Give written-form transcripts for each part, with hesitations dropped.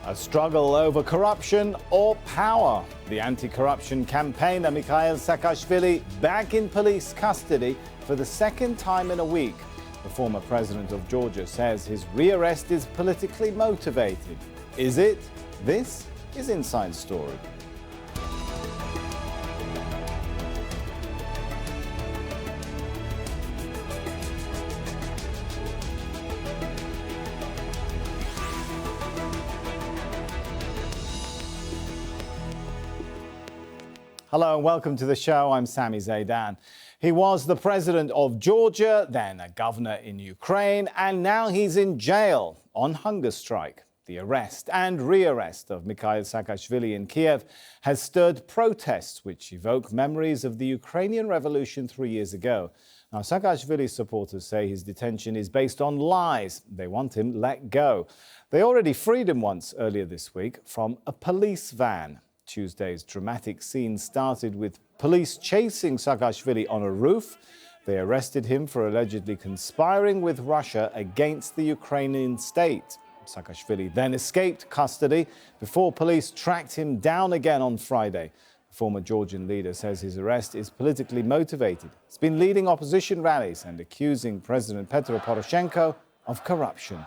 A struggle over corruption or power. The anti-corruption campaigner Mikhail Saakashvili back in police custody for the second time in a week. The former president of Georgia says his rearrest is politically motivated. Is it? This is Inside Story. Hello and welcome to the show. I'm Sami Zeidan. He was the president of Georgia, then a governor in Ukraine, and now he's in jail on hunger strike. The arrest and rearrest of Mikhail Saakashvili in Kiev has stirred protests which evoke memories of the Ukrainian revolution 3 years ago. Now, Saakashvili's supporters say his detention is based on lies. They want him let go. They already freed him once earlier this week from a police van. Tuesday's dramatic scene started with police chasing Saakashvili on a roof. They arrested him for allegedly conspiring with Russia against the Ukrainian state. Saakashvili then escaped custody before police tracked him down again on Friday. The former Georgian leader says his arrest is politically motivated. He's been leading opposition rallies and accusing President Petro Poroshenko of corruption.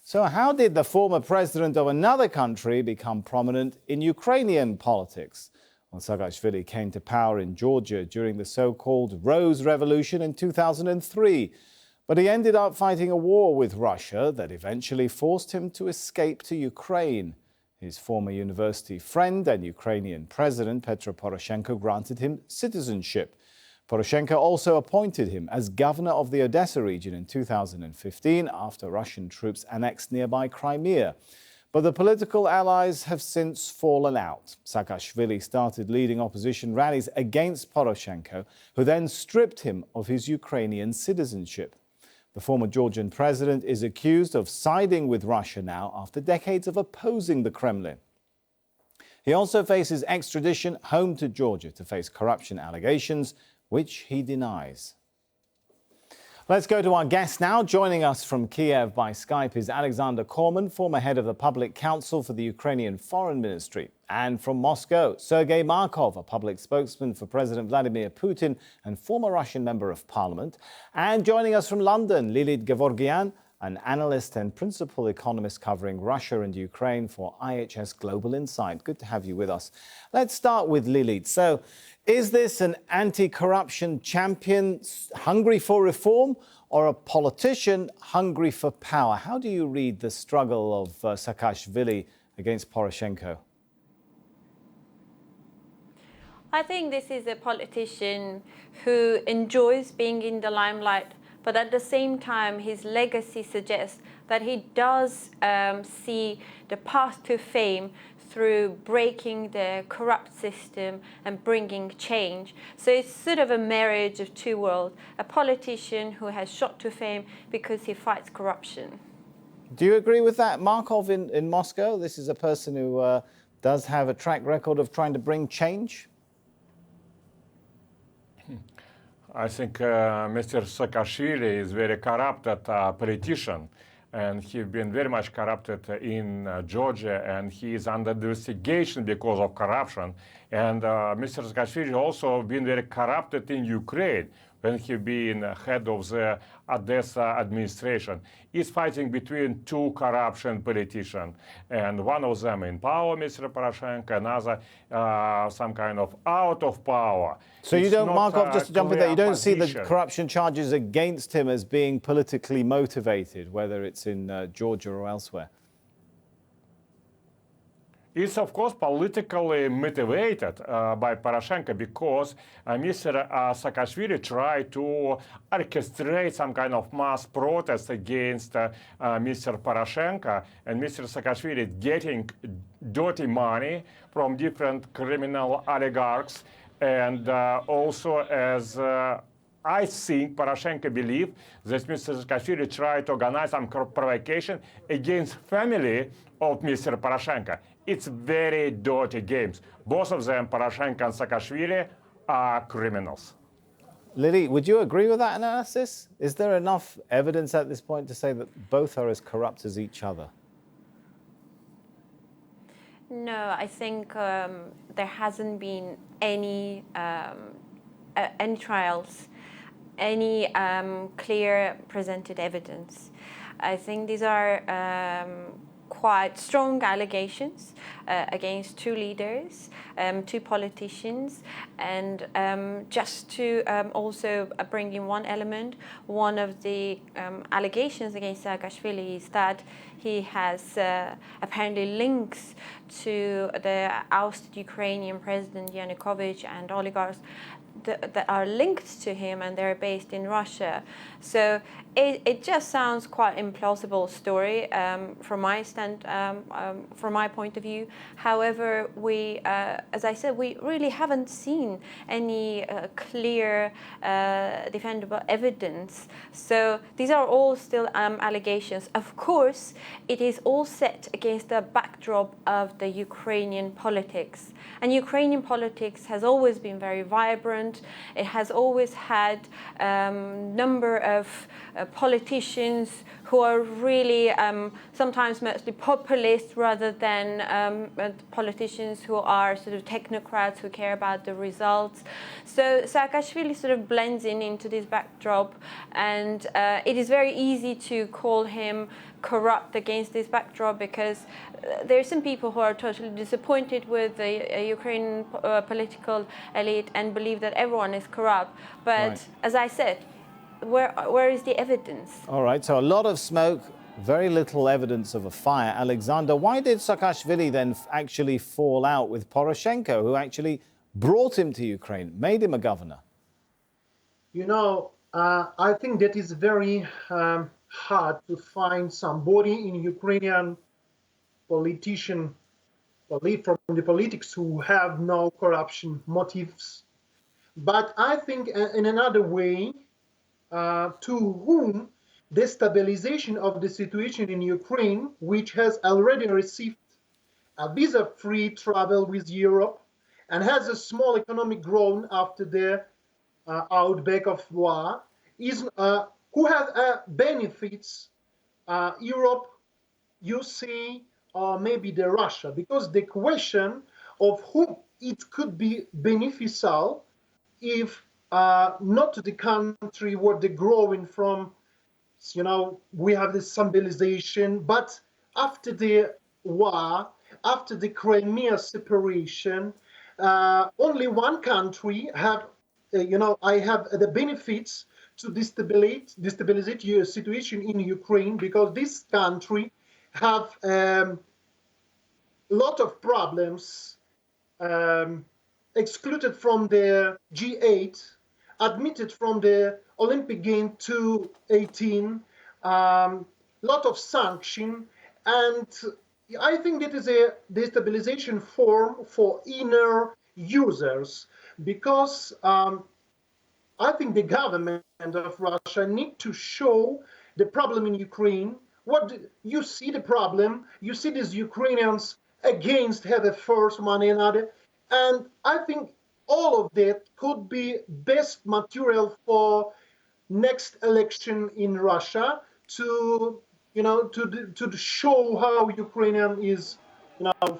So how did the former president of another country become prominent in Ukrainian politics? Well, Saakashvili came to power in Georgia during the so-called Rose Revolution in 2003. But he ended up fighting a war with Russia that eventually forced him to escape to Ukraine. His former university friend and Ukrainian president Petro Poroshenko granted him citizenship. Poroshenko also appointed him as governor of the Odessa region in 2015 after Russian troops annexed nearby Crimea. But the political allies have since fallen out. Saakashvili started leading opposition rallies against Poroshenko, who then stripped him of his Ukrainian citizenship. The former Georgian president is accused of siding with Russia now after decades of opposing the Kremlin. He also faces extradition home to Georgia to face corruption allegations, which he denies. Let's go to our guest now. Joining us from Kiev by Skype is Alexander Korman, former head of the Public Council for the Ukrainian Foreign Ministry. And from Moscow, Sergei Markov, a public spokesman for President Vladimir Putin and former Russian member of parliament. And joining us from London, Lilit Gevorgyan, an analyst and principal economist covering Russia and Ukraine for IHS Global Insight. Good to have you with us. Let's start with Lilit. So, is this an anti-corruption champion hungry for reform or a politician hungry for power? How do you read the struggle of Saakashvili against Poroshenko? I think this is a politician who enjoys being in the limelight, but at the same time, his legacy suggests that he does see the path to fame through breaking the corrupt system and bringing change. So it's sort of a marriage of two worlds. A politician who has shot to fame because he fights corruption. Do you agree with that, Markov, in Moscow? This is a person who does have a track record of trying to bring change? I think Mr. Saakashvili is a very corrupted politician. And he's been very much corrupted in Georgia, and he is under investigation because of corruption. And Mr. Saakashvili also been very corrupted in Ukraine when he been head of the Odessa administration. He's fighting between two corruption politicians, and one of them in power, Mr. Poroshenko, another some kind of out of power. So you don't, Markov, just to jump in there, you don't see the corruption charges against him as being politically motivated, whether it's in Georgia or elsewhere? It's, of course, politically motivated by Poroshenko because Mr. Saakashvili tried to orchestrate some kind of mass protest against Mr. Poroshenko, and Mr. Saakashvili is getting dirty money from different criminal oligarchs, and also as I think Poroshenko believes that Mr. Saakashvili tried to organize some provocation against family of Mr. Poroshenko. It's very dirty games. Both of them, Poroshenko and Saakashvili, are criminals. Lily, would you agree with that analysis? Is there enough evidence at this point to say that both are as corrupt as each other? No, I think there hasn't been any trials, any clear presented evidence. I think these are quite strong allegations against two leaders, two politicians, and just to also bring in one element, one of the allegations against Saakashvili is that he has apparently links to the ousted Ukrainian President Yanukovych and oligarchs that are linked to him, and they're based in Russia. So it just sounds quite implausible story from my point of view. However, we, as I said, we really haven't seen any clear defendable evidence. So these are all still allegations. Of course, it is all set against the backdrop of the Ukrainian politics. And Ukrainian politics has always been very vibrant. It has always had number of politicians who are really sometimes mostly populist rather than politicians who are sort of technocrats who care about the results. So Saakashvili sort of blends into this backdrop, and it is very easy to call him corrupt against this backdrop, because there are some people who are totally disappointed with the Ukrainian political elite and believe that everyone is corrupt. But Right. as I said, where is the evidence? All right, so a lot of smoke, very little evidence of a fire. Alexander, why did Saakashvili then actually fall out with Poroshenko, who actually brought him to Ukraine, made him a governor? You know, I think that is very hard to find somebody in Ukrainian politician from the politics who have no corruption motives. But I think in another way, to whom destabilization of the situation in Ukraine, which has already received a visa-free travel with Europe and has a small economic growth after the outbreak of war, is who have benefits Europe, USA, or maybe the Russia, because the question of whom it could be beneficial if not to the country where they're growing from, you know, we have this symbolization, but after the war, after the Crimea separation, only one country have, I have the benefits to destabilize your situation in Ukraine, because this country have lot of problems, excluded from the G8, admitted from the Olympic Game 2018, lot of sanction, and I think that is a destabilization form for inner users, because I think the government of Russia need to show the problem in Ukraine. You see the problem, you see these Ukrainians against have a force one another, and I think all of that could be best material for next election in Russia to show how Ukrainian is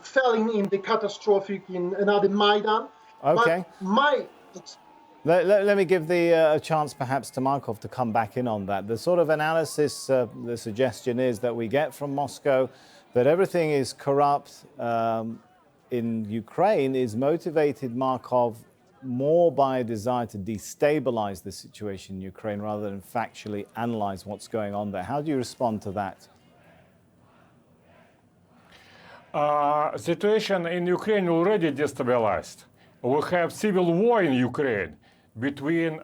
falling in the catastrophic in another Maidan. Okay. But Let me give a chance perhaps to Markov to come back in on that. The sort of analysis, the suggestion is that we get from Moscow that everything is corrupt in Ukraine is motivated, Markov, more by a desire to destabilize the situation in Ukraine rather than factually analyze what's going on there. How do you respond to that? Situation in Ukraine already destabilized. We have civil war in Ukraine between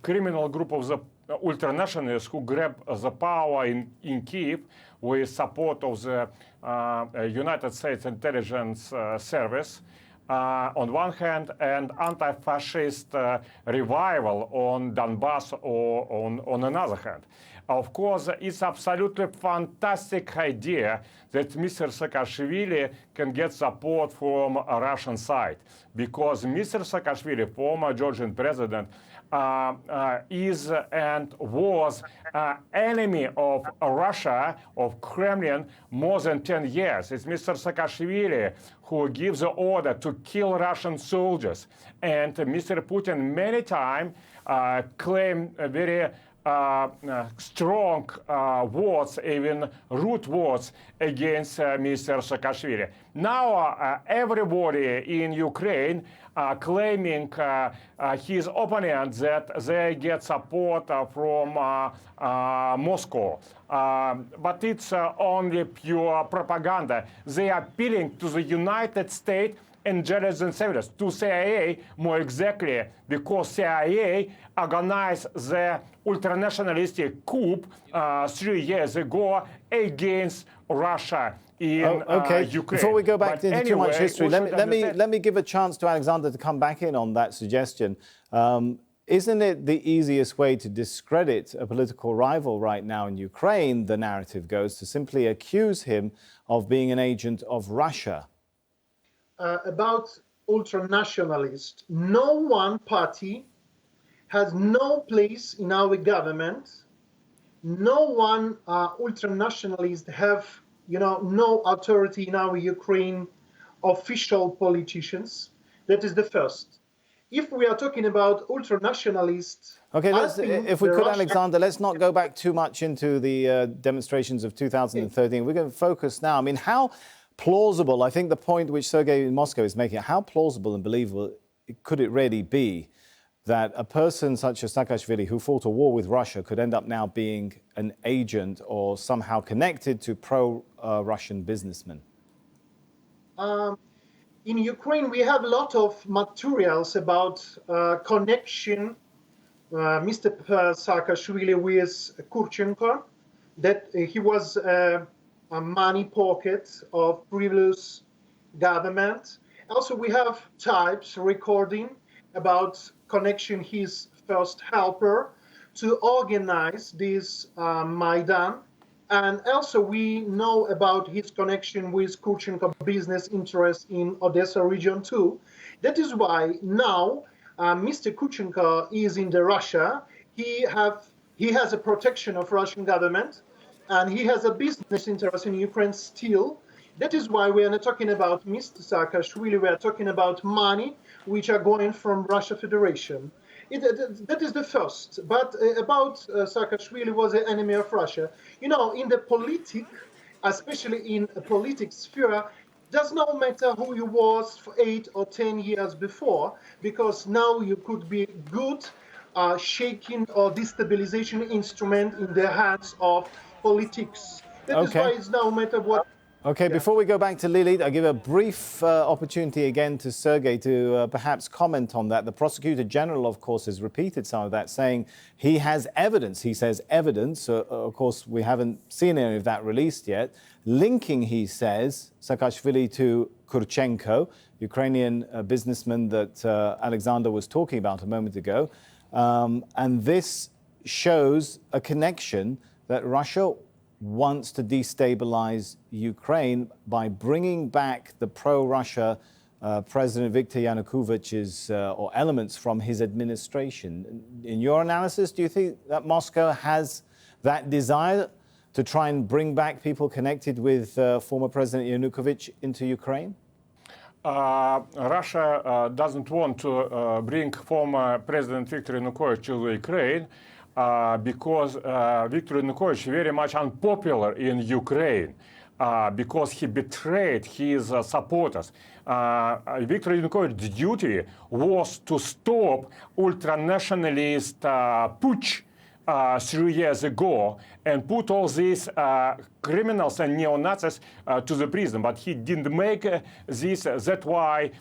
criminal group of the ultranationalists who grab the power in Kiev with support of the United States Intelligence Service on one hand, and anti-fascist revival on Donbass or on another hand. of course, it's absolutely fantastic idea that Mr. Saakashvili can get support from a Russian side, because Mr. Saakashvili, former Georgian president, is and was enemy of Russia, of Kremlin, more than 10 years. It's Mr. Saakashvili who gives the order to kill Russian soldiers. And Mr. Putin many times claimed very strong words, even rude words against Mr. Saakashvili. Now everybody in Ukraine claiming his opponents that they get support from Moscow. But it's only pure propaganda. They are appealing to the United States intelligence service, to CIA more exactly, because CIA organized the ultranationalistic coup 3 years ago against Russia in Ukraine. Before we go back into too much history, let me give a chance to Alexander to come back in on that suggestion. Isn't it the easiest way to discredit a political rival right now in Ukraine, the narrative goes, to simply accuse him of being an agent of Russia? About ultranationalists, no one party has no place in our government. No one ultranationalist have, no authority in our Ukraine official politicians. That is the first. If we are talking about ultranationalists, okay, if we could, Alexander, let's not go back too much into the demonstrations of 2013. We're going to focus now. I mean, how plausible, I think the point which Sergei in Moscow is making, how plausible and believable could it really be that a person such as Saakashvili, who fought a war with Russia, could end up now being an agent or somehow connected to pro-Russian businessmen? In Ukraine, we have a lot of materials about connection, Mr. Saakashvili with Kurchenko, that he was a money pocket of previous government. Also, we have types recording about connection, his first helper to organize this Maidan. And also we know about his connection with Kurchenko business interests in Odessa region too. That is why now Mr. Kurchenko is in the Russia. He has a protection of Russian government, and he has a business interest in Ukraine still. That is why we are not talking about Mr. Saakashvili, we are talking about money which are going from Russia Federation. That is the first. But about Saakashvili was an enemy of Russia. In the politic, especially in a political sphere, does not matter who you was for 8 or 10 years before, because now you could be good shaking or destabilization instrument in the hands of politics. That is why it's no matter what. Okay, before we go back to Lily, I give a brief opportunity again to Sergei to perhaps comment on that. The Prosecutor General, of course, has repeated some of that, saying he has evidence. He says evidence. Of course, we haven't seen any of that released yet. Linking, he says, Saakashvili to Kurchenko, Ukrainian businessman that Alexander was talking about a moment ago. And this shows a connection that Russia wants to destabilize Ukraine by bringing back the pro-Russia President Viktor Yanukovych's or elements from his administration. In your analysis, do you think that Moscow has that desire to try and bring back people connected with former President Yanukovych into Ukraine? Russia doesn't want to bring former President Viktor Yanukovych to Ukraine because Viktor Yanukovych is very much unpopular in Ukraine because he betrayed his supporters. Viktor Yanukovych's duty was to stop ultranationalist putsch 3 years ago and put all these criminals and neo-Nazis to the prison. But he didn't make this. That's why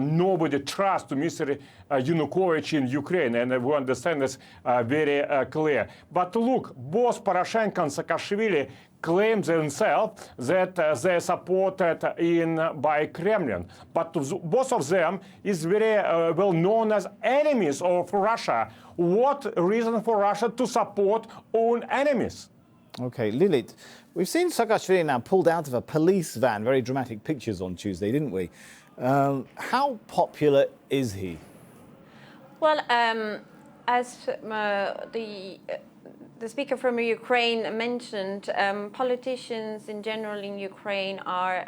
nobody trusts Mr. Yanukovych in Ukraine. And we understand this very clear. But look, both Poroshenko and Saakashvili claim themselves that they're supported by Kremlin. But both of them is very well known as enemies of Russia. What reason for Russia to support own enemies? Okay, Lilith, we've seen Saakashvili now pulled out of a police van. Very dramatic pictures on Tuesday, didn't we? How popular is he? Well, as the speaker from Ukraine mentioned, politicians in general in Ukraine are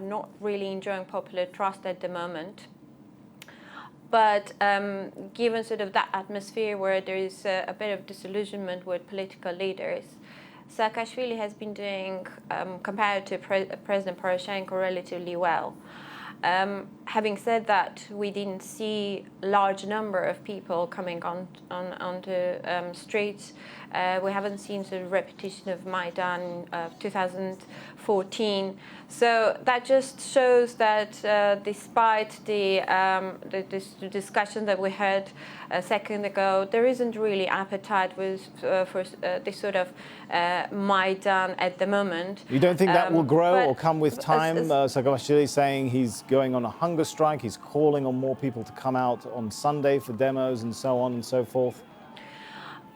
not really enjoying popular trust at the moment. But given sort of that atmosphere where there is a bit of disillusionment with political leaders, Saakashvili has been doing, compared to President Poroshenko, relatively well. Having said that, we didn't see a large number of people coming onto streets. We haven't seen sort of repetition of Maidan of 2014. So that just shows that despite the discussion that we had a second ago, there isn't really appetite for this sort of Maidan at the moment. You don't think that will grow or come with time? Saakashvili saying he's going on a hunger strike, he's calling on more people to come out on Sunday for demos and so on and so forth.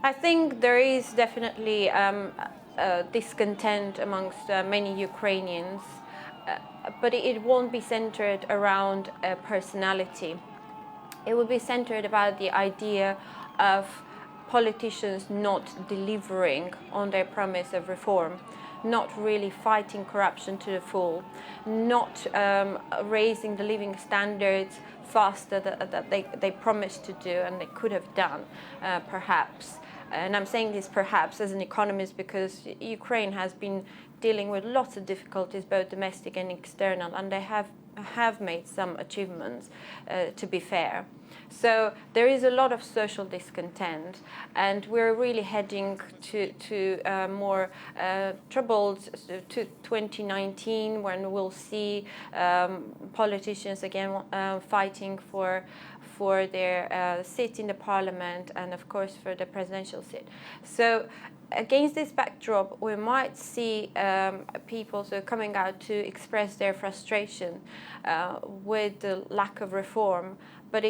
I think there is definitely discontent amongst many Ukrainians, but it won't be centered around a personality. It will be centered about the idea of politicians not delivering on their promise of reform, not really fighting corruption to the full, not raising the living standards faster that they promised to do and they could have done, perhaps. And I'm saying this perhaps as an economist because Ukraine has been dealing with lots of difficulties, both domestic and external, and they have made some achievements, to be fair. So there is a lot of social discontent, and we're really heading to more troubled to 2019, when we'll see politicians again fighting for their seat in the parliament and, of course, for the presidential seat. So against this backdrop, we might see people coming out to express their frustration with the lack of reform. But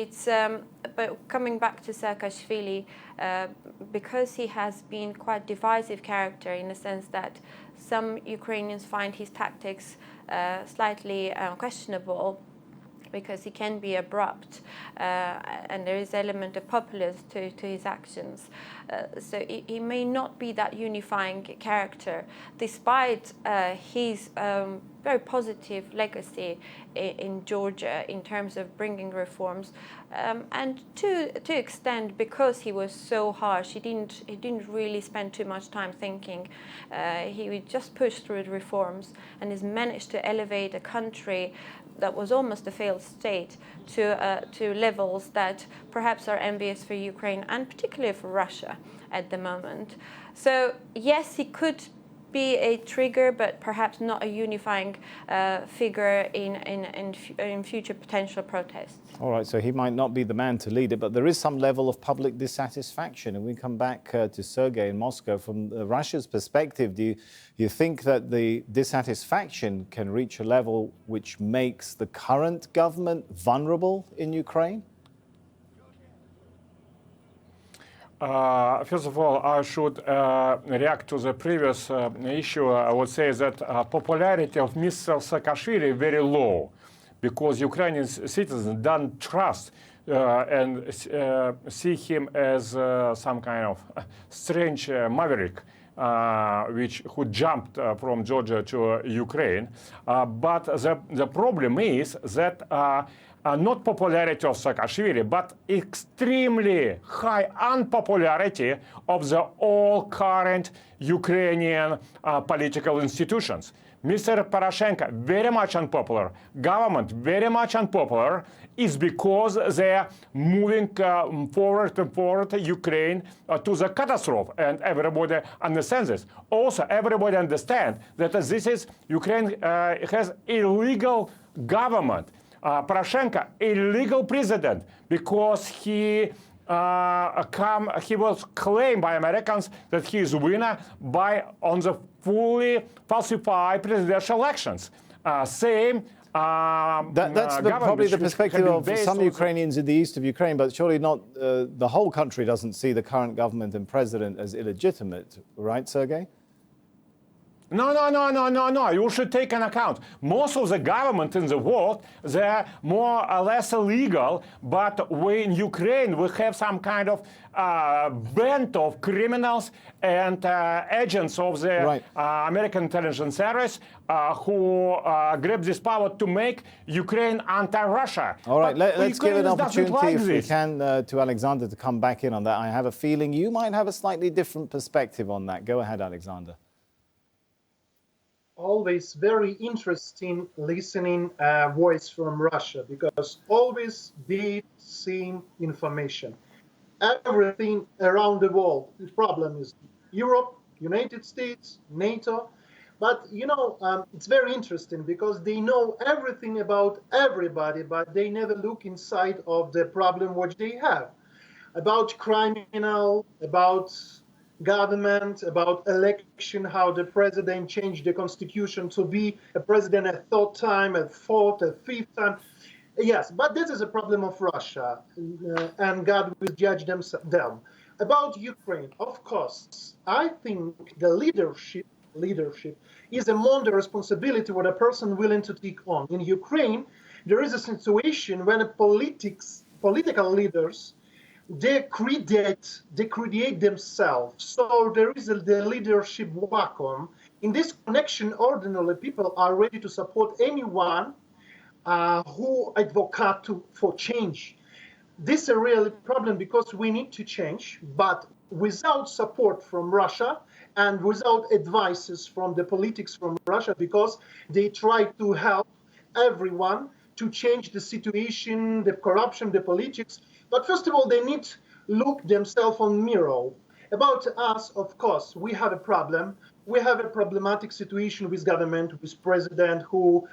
coming back to Saakashvili, because he has been quite divisive character in the sense that some Ukrainians find his tactics slightly questionable, because he can be abrupt, and there is an element of populism to his actions. So he may not be that unifying character, despite his very positive legacy in Georgia in terms of bringing reforms, and to extent because he was so harsh, he didn't really spend too much time thinking. He would just push through the reforms and has managed to elevate a country that was almost a failed state to levels that perhaps are envious for Ukraine and particularly for Russia at the moment. So yes, he could be a trigger, but perhaps not a unifying figure in future potential protests. All right, so he might not be the man to lead it, but there is some level of public dissatisfaction. And we come back to Sergei in Moscow. From Russia's perspective, do you think that the dissatisfaction can reach a level which makes the current government vulnerable in Ukraine? First of all, I should react to the previous issue. I would say that popularity of Mr. Saakashvili is very low, because Ukrainian citizens don't trust and see him as some kind of strange maverick who jumped from Georgia to Ukraine. But the problem is that not popularity of Saakashvili, but extremely high unpopularity of the all current Ukrainian political institutions. Mr. Poroshenko, very much unpopular. Government, very much unpopular, is because they are moving forward and forward Ukraine to the catastrophe, and everybody understands this. Also, everybody understands that this is Ukraine has illegal government. Poroshenko, illegal president, because he he was claimed by Americans that he is a winner on the fully falsified presidential elections. That's probably the perspective of some Ukrainians in the east of Ukraine, but surely not the whole country doesn't see the current government and president as illegitimate, right, Sergei? No. You should take an account. Most of the government in the world, they're more or less illegal, but in Ukraine, we have some kind of band of criminals and agents of the American intelligence service who grab this power to make Ukraine anti-Russia. All right, let's give an opportunity, like if we can, to Alexander to come back in on that. I have a feeling you might have a slightly different perspective on that. Go ahead, Alexander. Always very interesting listening voice from Russia, because always the same information. Everything around the world. The problem is Europe, United States, NATO. But, it's very interesting because they know everything about everybody, but they never look inside of the problem which they have. About criminal, about government, about election, how the president changed the constitution to be a president a third time, a fourth, a fifth time. Yes, but this is a problem of Russia, and God will judge them. About Ukraine, of course, I think the leadership is among the responsibility what a person willing to take on. In Ukraine, there is a situation when political leaders they create themselves. So there is the leadership vacuum. In this connection, ordinary people are ready to support anyone who advocate for change. This is a real problem because we need to change, but without support from Russia and without advices from the politics from Russia, because they try to help everyone to change the situation, the corruption, the politics. But first of all, they need to look themselves on mirror. About us, of course, we have a problem. We have a problematic situation with government, with president who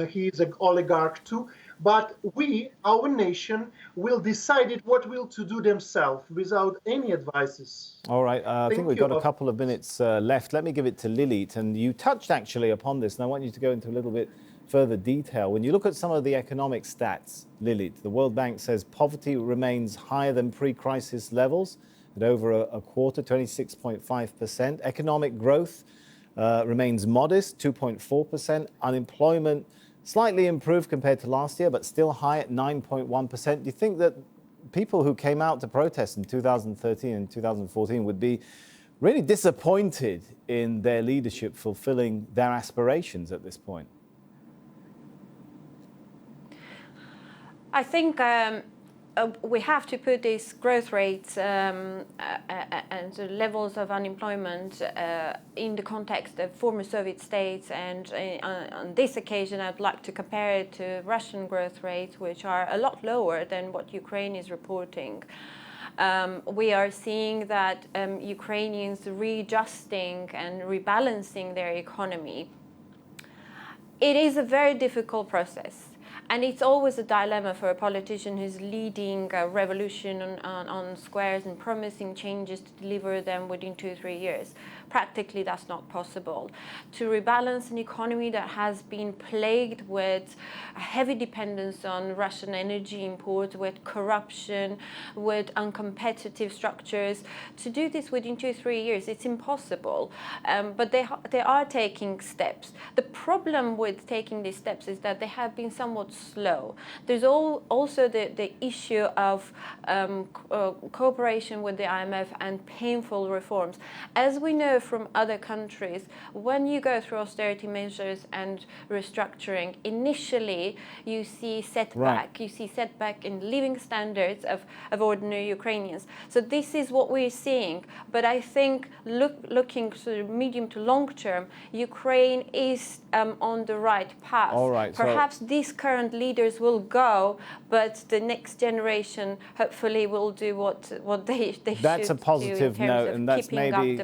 he is an oligarch too. But we, our nation, will decide what will to do themselves without any advices. All right, I think we've got a couple of minutes left. Let me give it to Lilit. And you touched actually upon this, and I want you to go into a little bit further detail. When you look at some of the economic stats, Lilit, the World Bank says poverty remains higher than pre-crisis levels at over a quarter, 26.5%. Economic growth remains modest, 2.4%. Unemployment slightly improved compared to last year, but still high at 9.1%. Do you think that people who came out to protest in 2013 and 2014 would be really disappointed in their leadership fulfilling their aspirations at this point? I think we have to put these growth rates and the levels of unemployment in the context of former Soviet states. And on this occasion, I'd like to compare it to Russian growth rates, which are a lot lower than what Ukraine is reporting. We are seeing that Ukrainians readjusting and rebalancing their economy. It is a very difficult process. And it's always a dilemma for a politician who's leading a revolution on squares and promising changes to deliver them within 2 or 3 years. Practically, that's not possible. To rebalance an economy that has been plagued with a heavy dependence on Russian energy imports, with corruption, with uncompetitive structures, to do this within 2 or 3 years, it's impossible. But they are taking steps. The problem with taking these steps is that they have been somewhat slow. There's also the issue of cooperation with the IMF and painful reforms. As we know from other countries, when you go through austerity measures and restructuring, initially you see setback. Right. You see setback in living standards of ordinary Ukrainians. So this is what we're seeing. But I think looking sort of medium to long term, Ukraine is on the right path. All right, Perhaps these current leaders will go, but the next generation hopefully will do what they should do. That's a positive note, and that's maybe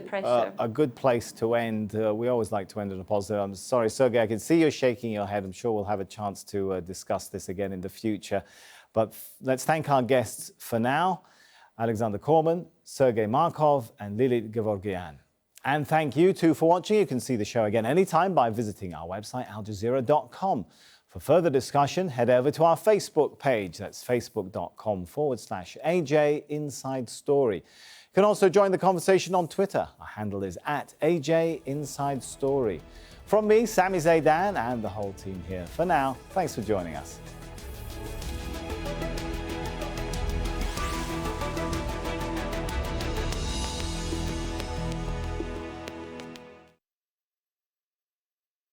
a good place to end. We always like to end on a positive. I'm sorry, Sergei, I can see you're shaking your head. I'm sure we'll have a chance to discuss this again in the future. But let's thank our guests for now, Alexander Korman, Sergei Markov and Lilit Gevorgyan. And thank you too for watching. You can see the show again anytime by visiting our website, aljazeera.com. For further discussion, head over to our Facebook page. That's facebook.com/AJ Inside Story. You can also join the conversation on Twitter. Our handle is @AJ Inside Story. From me, Sami Zeidan, and the whole team here. For now, thanks for joining us.